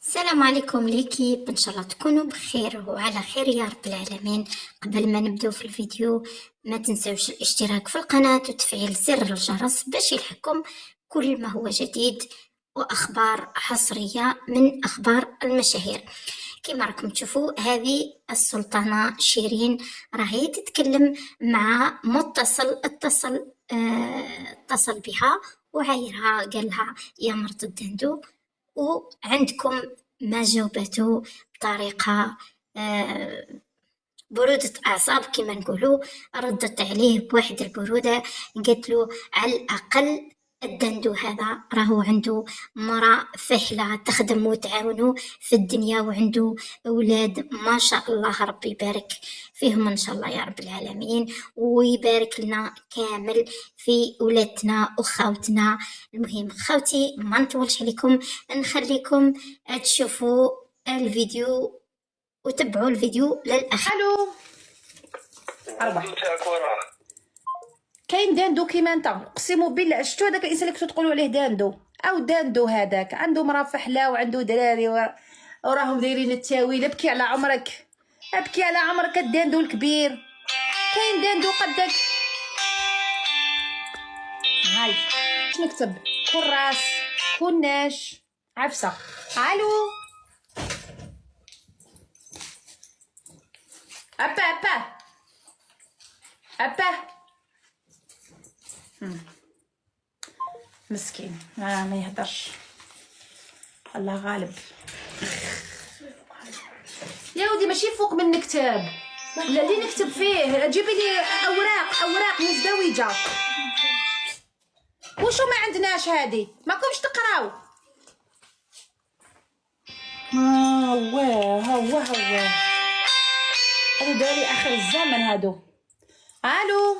السلام عليكم ليكيب، ان شاء الله تكونوا بخير وعلى خير يا رب العالمين. قبل ما نبداو في الفيديو ما تنسوش الاشتراك في القناة وتفعيل زر الجرس باش يلحقكم كل ما هو جديد واخبار حصرية من اخبار المشاهير. كما راكم تشوفوا هذه السلطانة شيرين راهي تتكلم مع متصل اتصل بها وعايرها قالها يا مرت الدندو، وعندكم ما جاوبته بطريقة برودة أعصاب كما نقولوا. ردت عليه بواحد البرودة، قالت له على الأقل الدندو هذا راهو عنده مرا فحلة تخدم وتعاونو في الدنيا، وعنده أولاد ما شاء الله، ربي يبارك فيهم إن شاء الله يا رب العالمين، ويبارك لنا كامل في ولادنا وخاوتنا. المهم خاوتي ما نطولش عليكم، نخليكم تشوفوا الفيديو وتبعوا الفيديو للأخير. الو اربع كاين داندو كيما انت، اقسم بالله شفتو هذاك الانسان اللي كنتو تقولوا عليه داندو او داندو، هذاك عنده مرا فحله وعنده دراري وراهم دايرين التاويل. ابكي على عمرك، ابكي على عمرك الداندو الكبير. كاين داندو قدك. هاي اش نكتب؟ كراس كناش عفسه. الو ابا ابا ابا مسكين ما يهدرش، الله غالب. يا ودي ماشي فوق من نكتب، لا اللي نكتب فيه جيبي لي اوراق مزدوجه. وشو ما عندناش هادي، ماكمش تقراو. هو هادو داري اخر الزمن هادو. الو